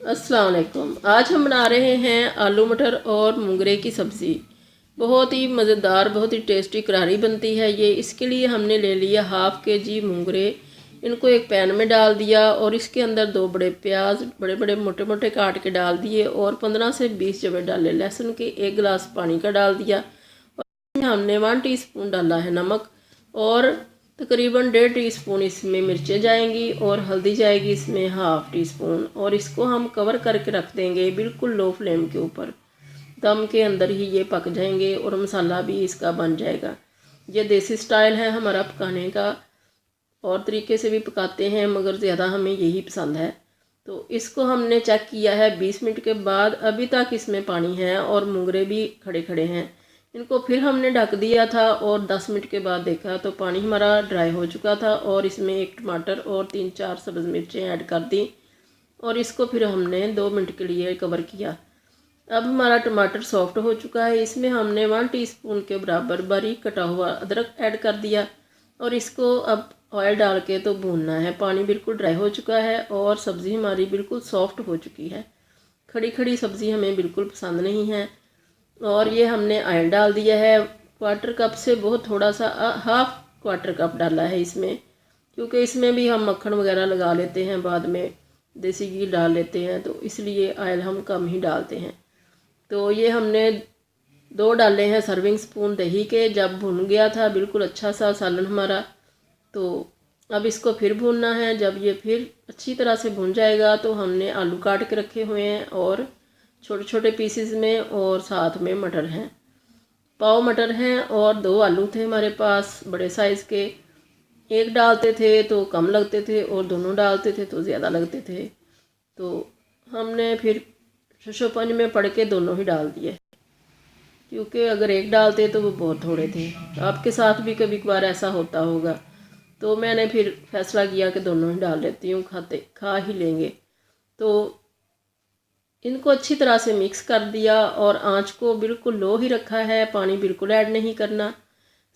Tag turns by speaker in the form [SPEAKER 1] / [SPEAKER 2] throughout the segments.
[SPEAKER 1] अस्सलाम वालेकुम। आज हम बना रहे हैं आलू मटर और मुंगरे की सब्ज़ी। बहुत ही मज़ेदार, बहुत ही टेस्टी करारी बनती है ये। इसके लिए हमने ले लिया हाफ़ के जी मुंगरे। इनको एक पैन में डाल दिया और इसके अंदर 2 बड़े प्याज बड़े बड़े मोटे मोटे काट के डाल दिए और 15 से 20 जवे डाले लहसुन के। 1 गिलास पानी का डाल दिया और हमने 1 टीस्पून डाला है नमक और तकरीबन 1.5 टीस्पून इसमें मिर्चें जाएंगी और हल्दी जाएगी इसमें हाफ़ टी स्पून। और इसको हम कवर करके रख देंगे बिल्कुल लो फ्लेम के ऊपर। दम के अंदर ही ये पक जाएंगे और मसाला भी इसका बन जाएगा। ये देसी स्टाइल है हमारा पकाने का, और तरीके से भी पकाते हैं मगर ज़्यादा हमें यही पसंद है। तो इसको हमने चेक किया है 20 मिनट के बाद, अभी तक इसमें पानी है और मुंगरे भी खड़े खड़े हैं। इनको फिर हमने ढक दिया था और 10 मिनट के बाद देखा तो पानी हमारा ड्राई हो चुका था और इसमें 1 टमाटर और 3-4 सब्ज़ मिर्चें ऐड कर दी और इसको फिर हमने 2 मिनट के लिए कवर किया। अब हमारा टमाटर सॉफ्ट हो चुका है। इसमें हमने 1 टीस्पून के बराबर बारीक कटा हुआ अदरक ऐड कर दिया और इसको अब ऑयल डाल के तो भूनना है। पानी बिल्कुल ड्राई हो चुका है और सब्ज़ी हमारी बिल्कुल सॉफ्ट हो चुकी है। खड़ी खड़ी सब्ज़ी हमें बिल्कुल पसंद नहीं है। और ये हमने ऑयल डाल दिया है। 1/4 कप से बहुत थोड़ा सा, हाफ़ 1/4 कप डाला है इसमें, क्योंकि इसमें भी हम मक्खन वगैरह लगा लेते हैं, बाद में देसी घी डाल लेते हैं, तो इसलिए ऑयल हम कम ही डालते हैं। तो ये हमने 2 डाले हैं सर्विंग स्पून दही के। जब भुन गया था बिल्कुल अच्छा सा सालन हमारा, तो अब इसको फिर भूनना है। जब ये फिर अच्छी तरह से भुन जाएगा तो हमने आलू काट के रखे हुए हैं और छोटे छोटे पीसेस में, और साथ में मटर हैं, पाव मटर हैं और 2 आलू थे हमारे पास बड़े साइज़ के। एक डालते थे तो कम लगते थे और दोनों डालते थे तो ज़्यादा लगते थे। तो हमने फिर शशोपंज में पढ़ के दोनों ही डाल दिए, क्योंकि अगर एक डालते तो वो बहुत थोड़े थे। आपके साथ भी कभी कभार ऐसा होता होगा, तो मैंने फिर फैसला किया कि दोनों ही डाल लेती हूँ, खा ही लेंगे। तो इनको अच्छी तरह से मिक्स कर दिया और आंच को बिल्कुल लो ही रखा है। पानी बिल्कुल ऐड नहीं करना,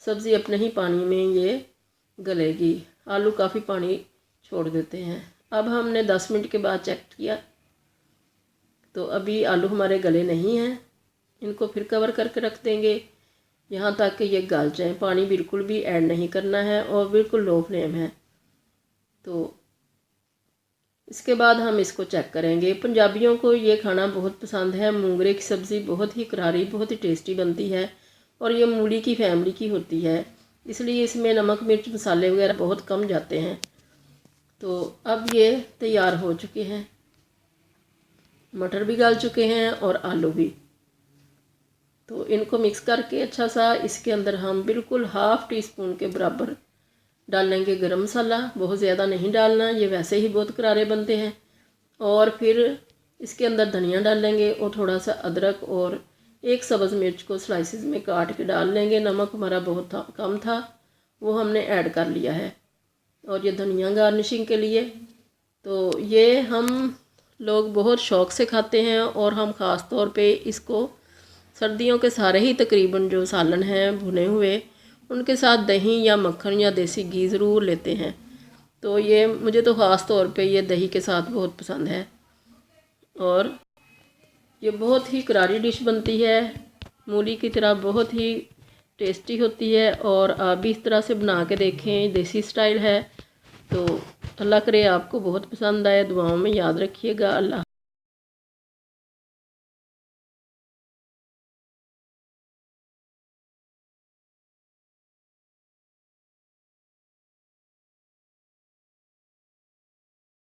[SPEAKER 1] सब्ज़ी अपने ही पानी में ये गलेगी। आलू काफ़ी पानी छोड़ देते हैं। अब हमने 10 मिनट के बाद चेक किया तो अभी आलू हमारे गले नहीं हैं। इनको फिर कवर करके रख देंगे यहाँ तक कि ये गल जाए। पानी बिल्कुल भी ऐड नहीं करना है और बिल्कुल लो फ्लेम है। तो इसके बाद हम इसको चेक करेंगे। पंजाबियों को ये खाना बहुत पसंद है। मुंगरे की सब्ज़ी बहुत ही करारी, बहुत ही टेस्टी बनती है और ये मूली की फैमिली की होती है, इसलिए इसमें नमक मिर्च मसाले वगैरह बहुत कम जाते हैं। तो अब ये तैयार हो चुके हैं, मटर भी गल चुके हैं और आलू भी। तो इनको मिक्स करके अच्छा सा इसके अंदर हम बिल्कुल हाफ़ टी स्पून के बराबर डालेंगे गरम मसाला। बहुत ज़्यादा नहीं डालना, ये वैसे ही बहुत करारे बनते हैं। और फिर इसके अंदर धनिया डालेंगे और थोड़ा सा अदरक और 1 सब्ज़ मिर्च को स्लाइसिस में काट के डाल लेंगे। नमक हमारा बहुत कम था, वो हमने ऐड कर लिया है। और ये धनिया गार्निशिंग के लिए। तो ये हम लोग बहुत शौक़ से खाते हैं और हम ख़ास तौर पे इसको सर्दियों के सारे ही तकरीबन जो सालन हैं भुने हुए, उनके साथ दही या मक्खन या देसी घी ज़रूर लेते हैं। तो ये मुझे तो ख़ास तौर पे ये दही के साथ बहुत पसंद है और ये बहुत ही करारी डिश बनती है। मूली की तरह बहुत ही टेस्टी होती है और आप भी इस तरह से बना के देखें, देसी स्टाइल है। तो अल्लाह करे आपको बहुत पसंद आए। दुआओं में याद रखिएगा। अल्लाह।